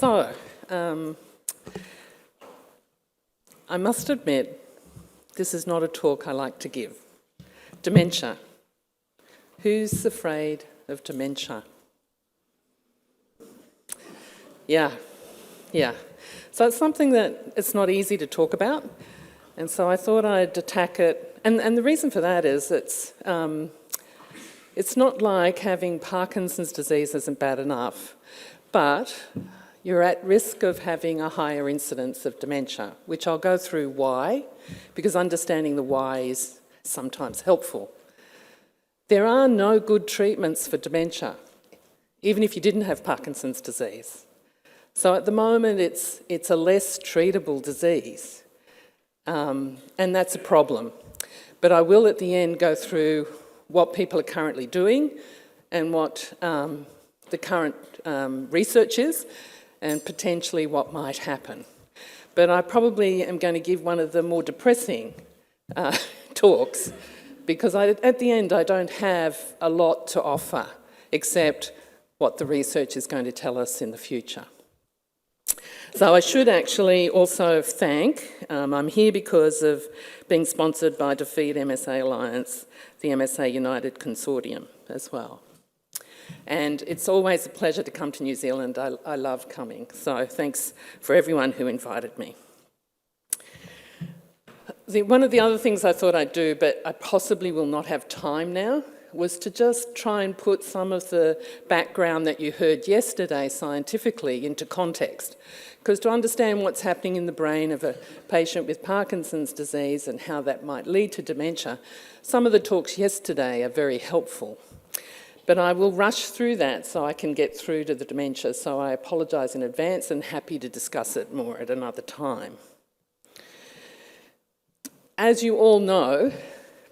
So, I must admit, this is not a talk I like to give. Dementia. Who's afraid of dementia? Yeah. So it's something that it's not easy to talk about, and so I thought I'd attack it. And the reason for that is it's not like having Parkinson's disease isn't bad enough, but you're at risk of having a higher incidence of dementia, which I'll go through why, because understanding the why is sometimes helpful. There are no good treatments for dementia, even if you didn't have Parkinson's disease. So at the moment, it's a less treatable disease, and that's a problem. But I will at the end go through what people are currently doing and what the current research is and potentially what might happen. But I probably am going to give one of the more depressing talks because at the end I don't have a lot to offer except what the research is going to tell us in the future. So I should actually also thank, I'm here because of being sponsored by Defeat MSA Alliance, the MSA United Consortium as well. And it's always a pleasure to come to New Zealand. I love coming, so thanks for everyone who invited me. One of the other things I thought I'd do, but I possibly will not have time now, was to just try and put some of the background that you heard yesterday scientifically into context. Because to understand what's happening in the brain of a patient with Parkinson's disease and how that might lead to dementia, some of the talks yesterday are very helpful. But I will rush through that so I can get through to the dementia, so I apologise in advance and happy to discuss it more at another time. As you all know,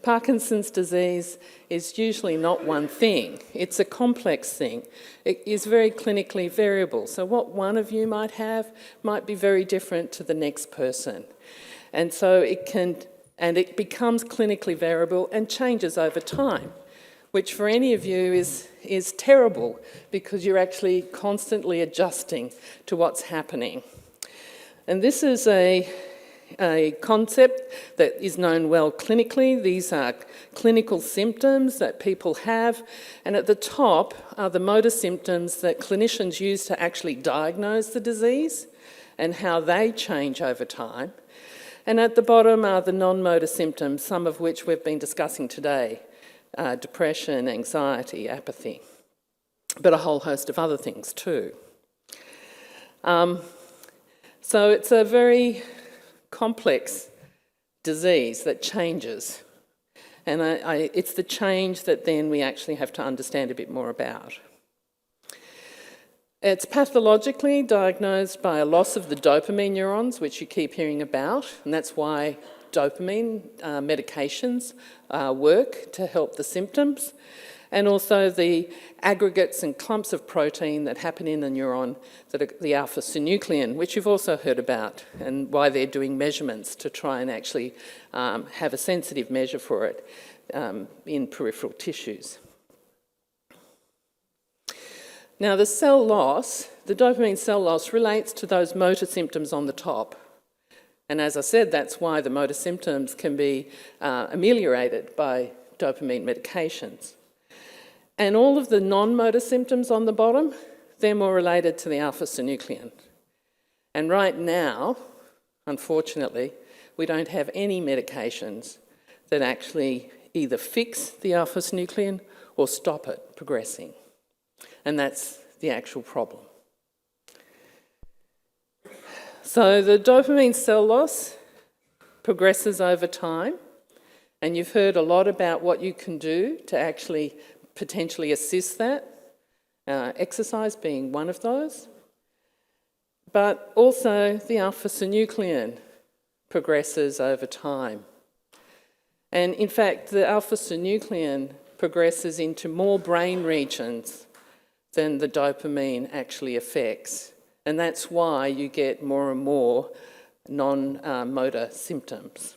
Parkinson's disease is usually not one thing. It's a complex thing. It is very clinically variable. So what one of you might have might be very different to the next person. And so it becomes clinically variable and changes over time, which for any of you is terrible because you're actually constantly adjusting to what's happening. And this is a concept that is known well clinically. These are clinical symptoms that people have, and at the top are the motor symptoms that clinicians use to actually diagnose the disease and how they change over time. And at the bottom are the non-motor symptoms, some of which we've been discussing today, depression, anxiety, apathy, but a whole host of other things too. So it's a very complex disease that changes, and it's the change that then we actually have to understand a bit more about. It's pathologically diagnosed by a loss of the dopamine neurons, which you keep hearing about, and that's why dopamine medications work to help the symptoms, and also the aggregates and clumps of protein that happen in the neuron, that are the alpha-synuclein, which you've also heard about, and why they're doing measurements to try and actually have a sensitive measure for it in peripheral tissues. Now the cell loss, the dopamine cell loss, relates to those motor symptoms on the top. And as I said, that's why the motor symptoms can be ameliorated by dopamine medications. And all of the non-motor symptoms on the bottom, they're more related to the alpha-synuclein. And right now, unfortunately, we don't have any medications that actually either fix the alpha-synuclein or stop it progressing. And that's the actual problem. So the dopamine cell loss progresses over time, and you've heard a lot about what you can do to actually potentially assist that, exercise being one of those, but also the alpha-synuclein progresses over time. And in fact, the alpha-synuclein progresses into more brain regions than the dopamine actually affects. And that's why you get more and more non-motor symptoms.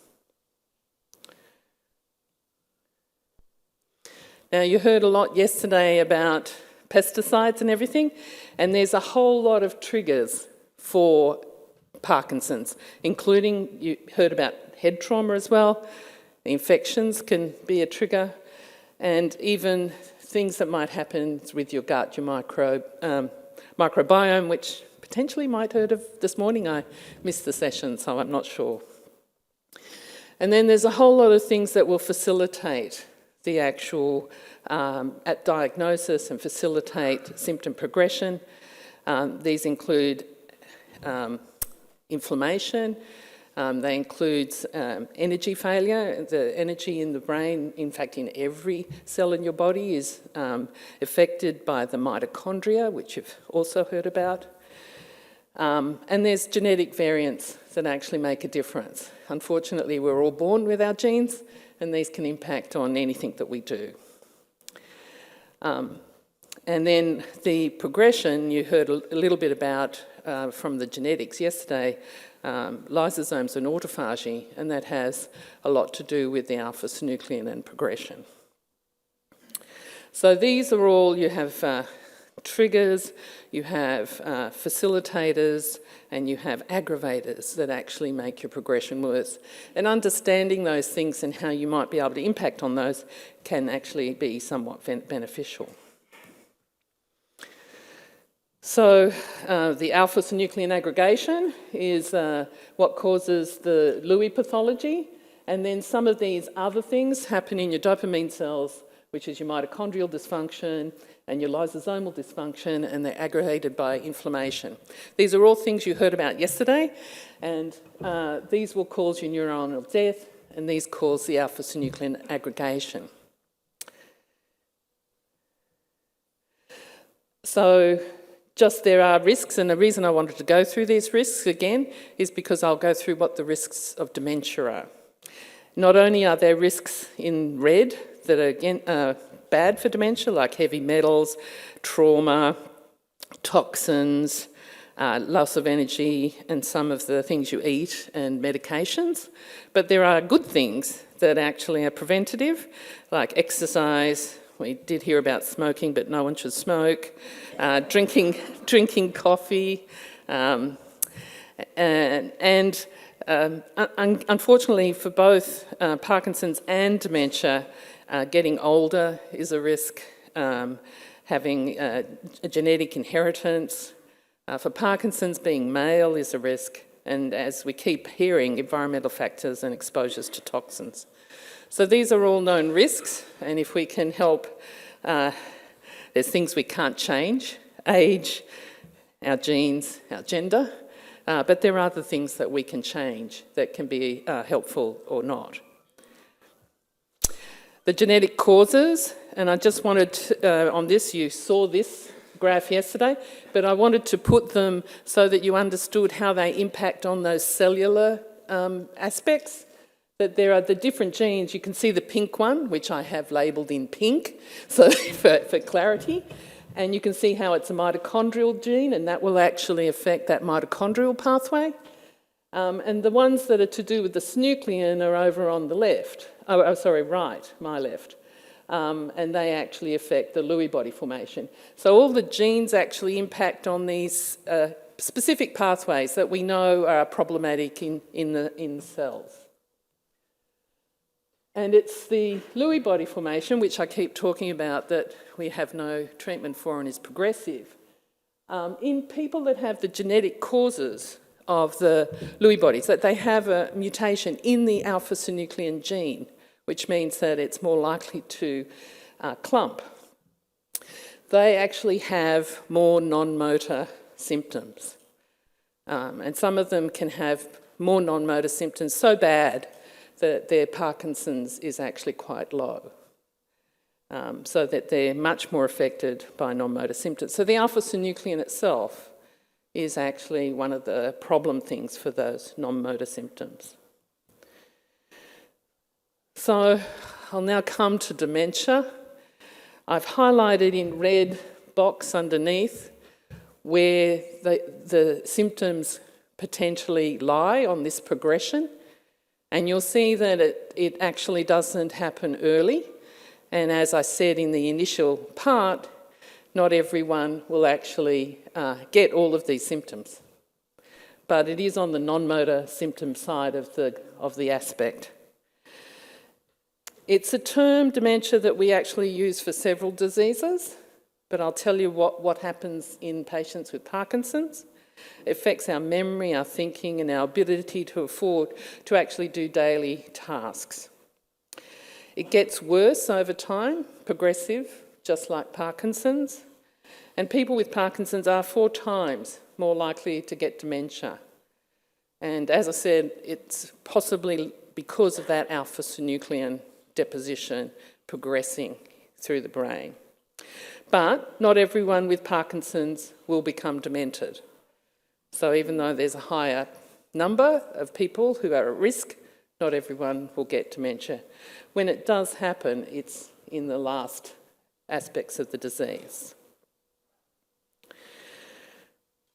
Now, you heard a lot yesterday about pesticides and everything. And there's a whole lot of triggers for Parkinson's, including, you heard about head trauma as well. The infections can be a trigger, and even things that might happen with your gut, your microbiome, which potentially might heard of this morning. I missed the session, so I'm not sure. And then there's a whole lot of things that will facilitate the actual at diagnosis and facilitate symptom progression. These include inflammation. They include energy failure. The energy in the brain, in fact in every cell in your body, is affected by the mitochondria, which you've also heard about. And there's genetic variants that actually make a difference. Unfortunately, we're all born with our genes, and these can impact on anything that we do. And then the progression, you heard a little bit about from the genetics yesterday, lysosomes and autophagy, and that has a lot to do with the alpha-synuclein and progression. So these are all, you have triggers, you have facilitators, and you have aggravators that actually make your progression worse. And understanding those things and how you might be able to impact on those can actually be somewhat beneficial. So the alpha-synuclein aggregation is what causes the Lewy pathology, and then some of these other things happen in your dopamine cells, which is your mitochondrial dysfunction and your lysosomal dysfunction, and they're aggravated by inflammation. These are all things you heard about yesterday, and these will cause your neuronal death, and these cause the alpha-synuclein aggregation. So just there are risks, and the reason I wanted to go through these risks again is because I'll go through what the risks of dementia are. Not only are there risks in red that are again bad for dementia, like heavy metals, trauma, toxins, loss of energy, and some of the things you eat and medications, but there are good things that actually are preventative, like exercise. We did hear about smoking, but no one should smoke. Drinking coffee, and unfortunately for both Parkinson's and dementia, getting older is a risk. Having a genetic inheritance. For Parkinson's, being male is a risk. And as we keep hearing, environmental factors and exposures to toxins. So these are all known risks, and if we can help, there's things we can't change: age, our genes, our gender, but there are other things that we can change that can be helpful or not. The genetic causes, and I just wanted to, on this, you saw this graph yesterday, but I wanted to put them so that you understood how they impact on those cellular aspects. That there are the different genes. You can see the pink one, which I have labelled in pink, so for clarity. And you can see how it's a mitochondrial gene, and that will actually affect that mitochondrial pathway. And the ones that are to do with the synuclein are over on the left. Right, my left. And they actually affect the Lewy body formation. So all the genes actually impact on these specific pathways that we know are problematic in the cells. And it's the Lewy body formation, which I keep talking about, that we have no treatment for and is progressive. In people that have the genetic causes of the Lewy bodies, that they have a mutation in the alpha-synuclein gene, which means that it's more likely to clump. They actually have more non-motor symptoms. And some of them can have more non-motor symptoms so bad that their Parkinson's is actually quite low, so that they're much more affected by non-motor symptoms. So the alpha-synuclein itself is actually one of the problem things for those non-motor symptoms. So I'll now come to dementia. I've highlighted in red box underneath where the symptoms potentially lie on this progression. And you'll see that it actually doesn't happen early. And as I said in the initial part, not everyone will actually get all of these symptoms, but it is on the non-motor symptom side of the aspect. It's a term, dementia, that we actually use for several diseases, but I'll tell you what happens in patients with Parkinson's. It affects our memory, our thinking, and our ability to afford to actually do daily tasks. It gets worse over time, progressive, just like Parkinson's. And people with Parkinson's are 4 times more likely to get dementia. And as I said, it's possibly because of that alpha-synuclein deposition progressing through the brain. But not everyone with Parkinson's will become demented. So even though there's a higher number of people who are at risk, not everyone will get dementia. When it does happen, it's in the last aspects of the disease.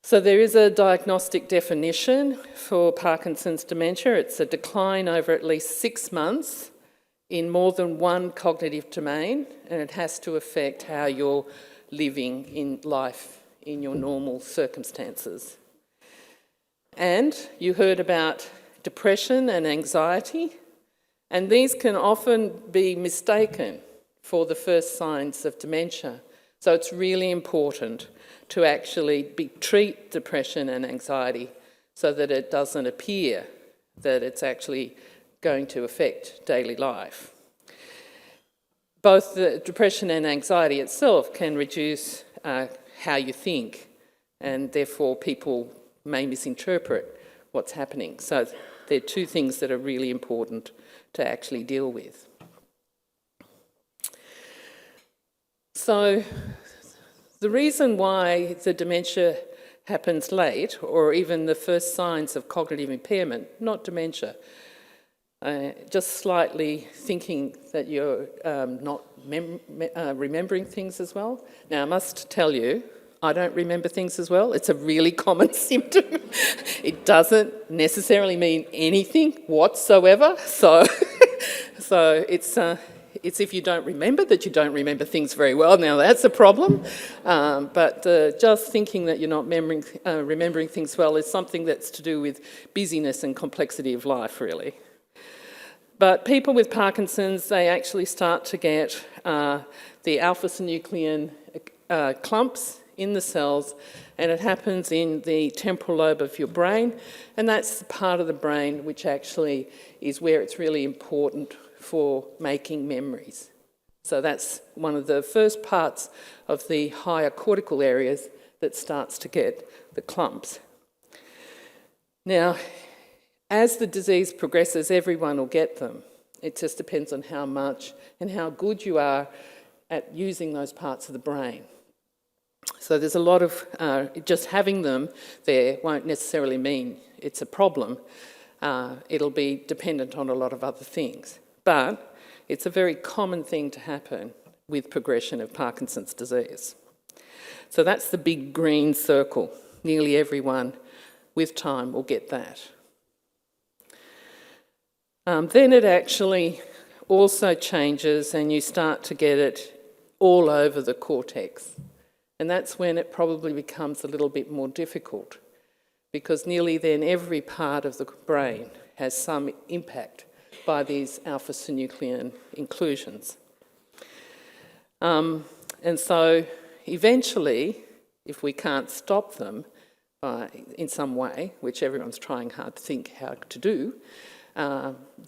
So there is a diagnostic definition for Parkinson's dementia. It's a decline over at least 6 months in more than one cognitive domain, and it has to affect how you're living in life in your normal circumstances. And you heard about depression and anxiety, and these can often be mistaken for the first signs of dementia. So it's really important to actually treat depression and anxiety so that it doesn't appear that it's actually going to affect daily life. Both the depression and anxiety itself can reduce how you think, and therefore people may misinterpret what's happening. So they're 2 things that are really important to actually deal with. So the reason why the dementia happens late, or even the first signs of cognitive impairment, not dementia, just slightly thinking that you're not remembering things as well. Now, I must tell you, I don't remember things as well. It's a really common symptom. It doesn't necessarily mean anything whatsoever. So it's if you don't remember that you don't remember things very well. Now, that's a problem. But just thinking that you're not remembering things well is something that's to do with busyness and complexity of life, really. But people with Parkinson's, they actually start to get the alpha-synuclein clumps in the cells, and it happens in the temporal lobe of your brain, and that's the part of the brain which actually is where it's really important for making memories. So that's one of the first parts of the higher cortical areas that starts to get the clumps. Now, as the disease progresses, everyone will get them. It just depends on how much and how good you are at using those parts of the brain. So there's a lot of, just having them there won't necessarily mean it's a problem. It'll be dependent on a lot of other things. But it's a very common thing to happen with progression of Parkinson's disease. So that's the big green circle. Nearly everyone with time will get that. Then it actually also changes and you start to get it all over the cortex. And that's when it probably becomes a little bit more difficult, because nearly then every part of the brain has some impact by these alpha-synuclein inclusions. And so eventually, if we can't stop them in some way, which everyone's trying hard to think how to do,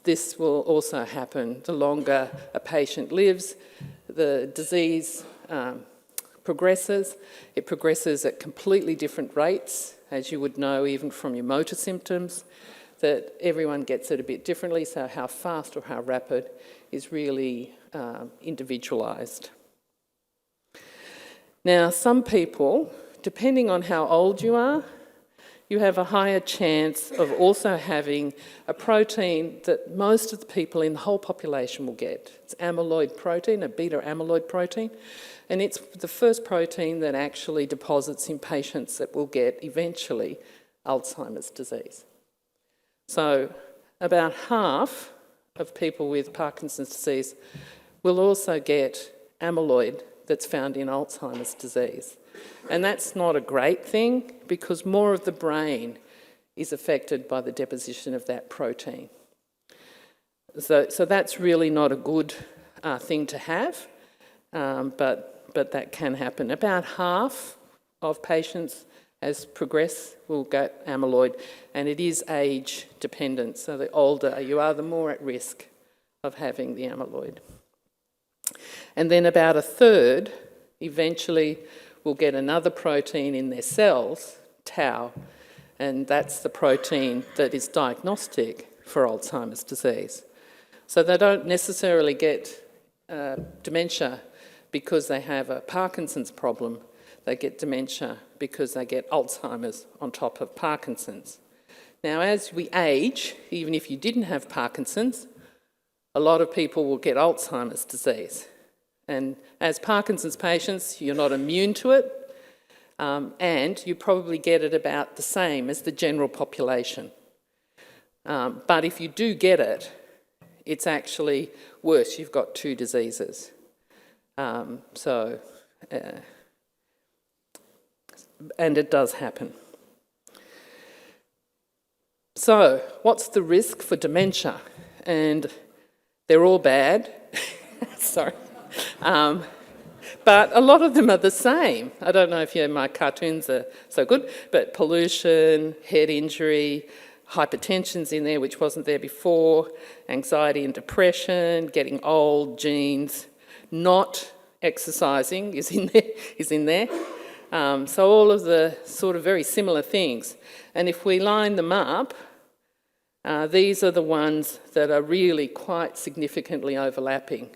this will also happen. The longer a patient lives, the disease progresses. It progresses at completely different rates, as you would know even from your motor symptoms, that everyone gets it a bit differently, so how fast or how rapid is really individualised. Now, some people, depending on how old you are, you have a higher chance of also having a protein that most of the people in the whole population will get. It's amyloid protein, a beta amyloid protein, and it's the first protein that actually deposits in patients that will get eventually Alzheimer's disease. So about half of people with Parkinson's disease will also get amyloid that's found in Alzheimer's disease. And that's not a great thing because more of the brain is affected by the deposition of that protein. So that's really not a good thing to have, but that can happen. About half of patients as progress will get amyloid, and it is age dependent. So the older you are, the more at risk of having the amyloid. And then about a third eventually will get another protein in their cells, tau, and that's the protein that is diagnostic for Alzheimer's disease. So they don't necessarily get dementia because they have a Parkinson's problem. They get dementia because they get Alzheimer's on top of Parkinson's. Now, as we age, even if you didn't have Parkinson's, a lot of people will get Alzheimer's disease. And as Parkinson's patients, you're not immune to it, and you probably get it about the same as the general population. But if you do get it, it's actually worse. You've got two diseases. And it does happen. So, what's the risk for dementia? And they're all bad. Sorry. But a lot of them are the same. I don't know if my cartoons are so good, but pollution, head injury, hypertension's in there, which wasn't there before, anxiety and depression, getting old, genes, not exercising is in there. So all of the sort of very similar things. And if we line them up, these are the ones that are really quite significantly overlapping.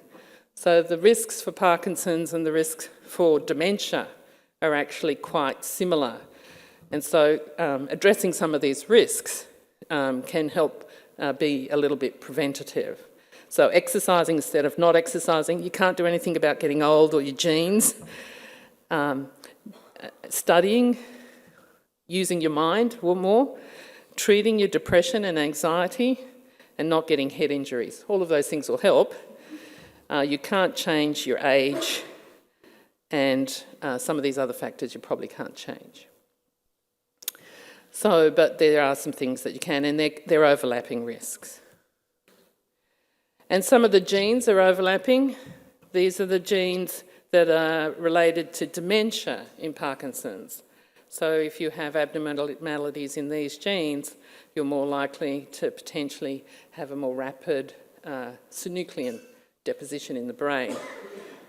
So the risks for Parkinson's and the risks for dementia are actually quite similar. And so addressing some of these risks can help be a little bit preventative. So exercising instead of not exercising. You can't do anything about getting old or your genes. Studying, using your mind more, treating your depression and anxiety, and not getting head injuries. All of those things will help. You can't change your age, and some of these other factors you probably can't change. So, but there are some things that you can, and they're overlapping risks. And some of the genes are overlapping. These are the genes that are related to dementia in Parkinson's. So if you have abnormalities in these genes, you're more likely to potentially have a more rapid synuclein deposition in the brain.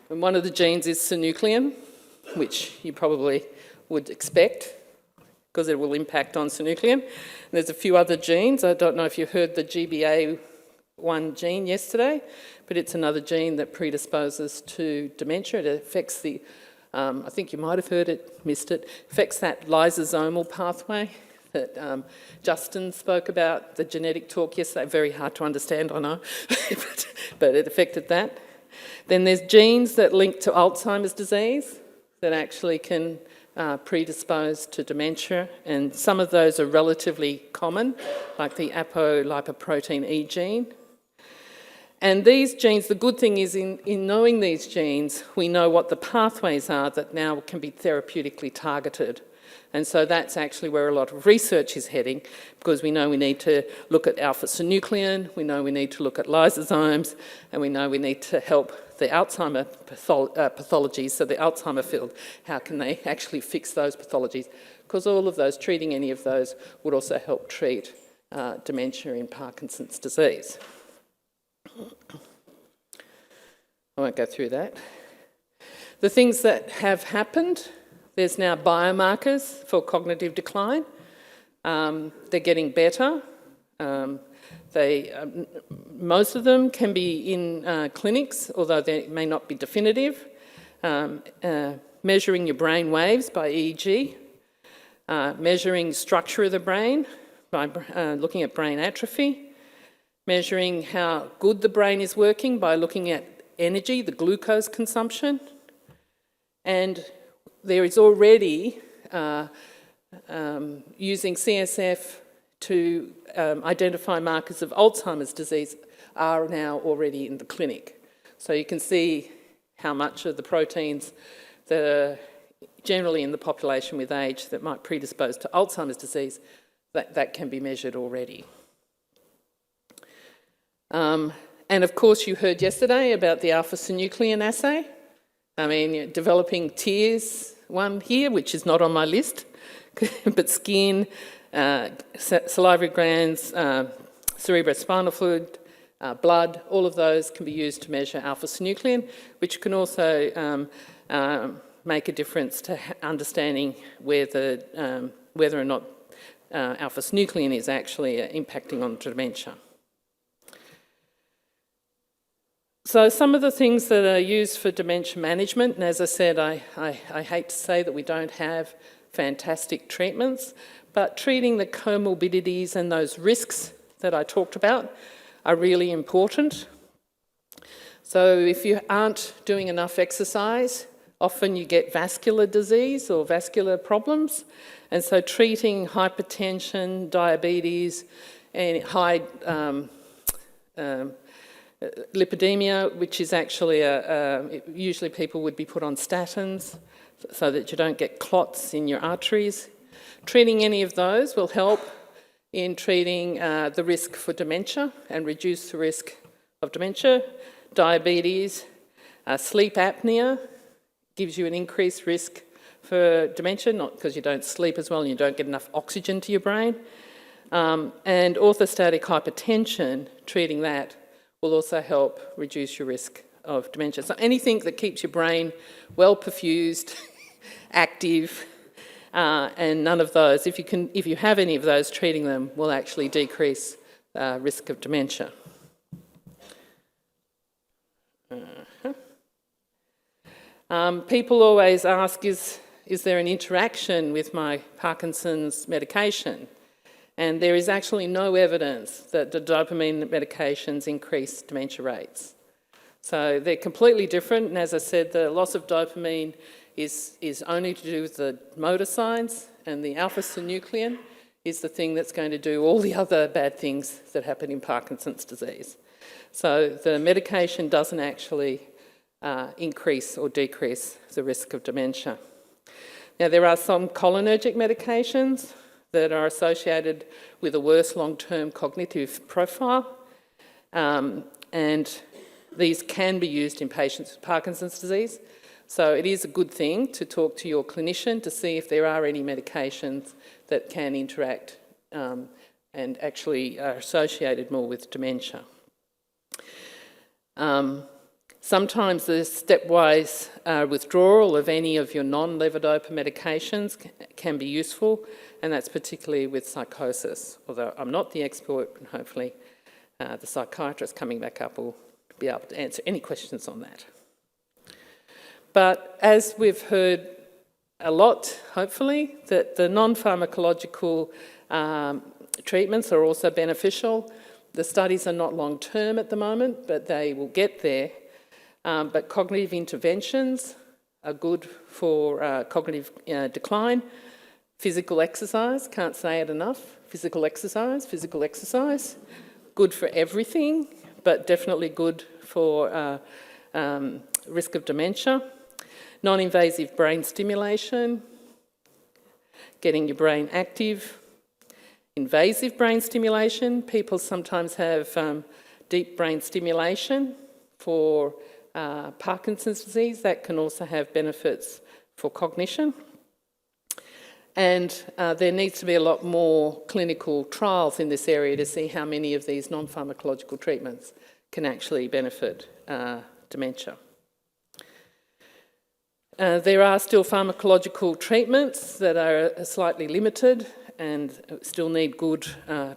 And one of the genes is synuclein, which you probably would expect because it will impact on synuclein. And there's a few other genes. I don't know if you heard the GBA1 gene yesterday, but it's another gene that predisposes to dementia. It affects the, I think you might have heard it, missed it, affects that lysosomal pathway that Justin spoke about, the genetic talk yesterday. Very hard to understand, I know, but it affected that. Then there's genes that link to Alzheimer's disease that actually can predispose to dementia, and some of those are relatively common, like the apolipoprotein E gene. And these genes, the good thing is in knowing these genes, we know what the pathways are that now can be therapeutically targeted. And so that's actually where a lot of research is heading, because we know we need to look at alpha-synuclein, we know we need to look at lysosomes, and we know we need to help the Alzheimer pathologies, so the Alzheimer field, how can they actually fix those pathologies? Because all of those, treating any of those, would also help treat dementia in Parkinson's disease. I won't go through that. The things that have happened, there's now biomarkers for cognitive decline. They're getting better. Most of them can be in clinics, although they may not be definitive. Measuring your brain waves by EEG. Measuring structure of the brain by looking at brain atrophy. Measuring how good the brain is working by looking at energy, the glucose consumption. And there is already using CSF to identify markers of Alzheimer's disease are now already in the clinic. So you can see how much of the proteins that are generally in the population with age that might predispose to Alzheimer's disease, that can be measured already. And of course you heard yesterday about the alpha-synuclein assay. I mean, developing TIERS one here, which is not on my list, but skin, salivary glands, cerebrospinal fluid, blood, all of those can be used to measure alpha-synuclein, which can also make a difference to understanding whether or not alpha-synuclein is actually impacting on dementia. So some of the things that are used for dementia management, and as I said, I hate to say that we don't have fantastic treatments, but treating the comorbidities and those risks that I talked about are really important. So if you aren't doing enough exercise, often you get vascular disease or vascular problems, and so treating hypertension, diabetes, and high lipidemia, which is actually usually people would be put on statins so that you don't get clots in your arteries. Treating any of those will help in treating the risk for dementia and reduce the risk of dementia. Diabetes, sleep apnea gives you an increased risk for dementia, not because you don't sleep as well and you don't get enough oxygen to your brain. And orthostatic hypertension, treating that will also help reduce your risk of dementia. So anything that keeps your brain well perfused, active, and none of those, if you have any of those, treating them will actually decrease risk of dementia. People always ask, is there an interaction with my Parkinson's medication? And there is actually no evidence that the dopamine medications increase dementia rates. So they're completely different, and as I said, the loss of dopamine is only to do with the motor signs, and the alpha-synuclein is the thing that's going to do all the other bad things that happen in Parkinson's disease. So the medication doesn't actually increase or decrease the risk of dementia. Now, there are some cholinergic medications that are associated with a worse long-term cognitive profile, and these can be used in patients with Parkinson's disease. So it is a good thing to talk to your clinician to see if there are any medications that can interact and actually are associated more with dementia. Sometimes the stepwise withdrawal of any of your non-levodopa medications can be useful, and that's particularly with psychosis. Although I'm not the expert, and hopefully the psychiatrist coming back up will be able to answer any questions on that. But as we've heard a lot, hopefully, that the non-pharmacological treatments are also beneficial. The studies are not long-term at the moment, but they will get there. But cognitive interventions are good for cognitive decline. Physical exercise, can't say it enough. Physical exercise. Good for everything, but definitely good for risk of dementia. Non-invasive brain stimulation, getting your brain active. Invasive brain stimulation, people sometimes have deep brain stimulation for Parkinson's disease. That can also have benefits for cognition. And there needs to be a lot more clinical trials in this area to see how many of these non-pharmacological treatments can actually benefit dementia. There are still pharmacological treatments that are slightly limited and still need good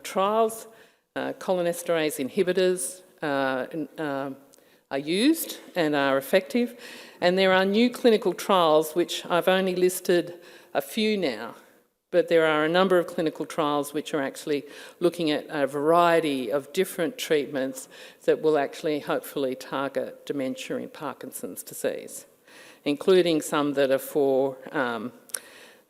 trials. Cholinesterase inhibitors are used and are effective. And there are new clinical trials, which I've only listed a few now, but there are a number of clinical trials which are actually looking at a variety of different treatments that will actually hopefully target dementia in Parkinson's disease, including some that are for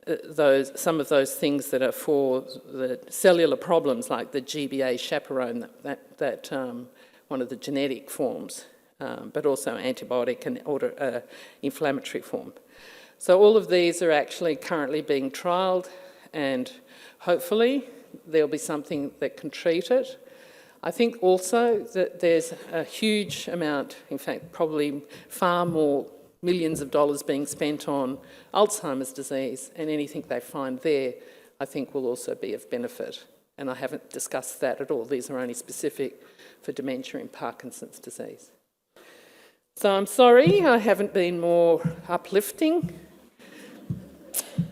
some of those things that are for the cellular problems, like the GBA chaperone, that one of the genetic forms but also antibiotic and inflammatory form. So all of these are actually currently being trialled, and hopefully there'll be something that can treat it. I think also that there's a huge amount, in fact probably far more, millions of dollars being spent on Alzheimer's disease, and anything they find there I think will also be of benefit. And I haven't discussed that at all. These are only specific for dementia and Parkinson's disease. So I'm sorry I haven't been more uplifting.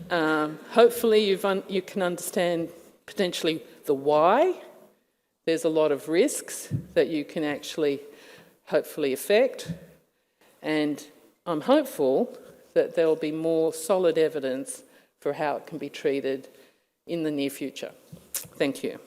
Hopefully you can understand potentially the why. There's a lot of risks that you can actually hopefully affect, and I'm hopeful that there will be more solid evidence for how it can be treated in the near future. Thank you.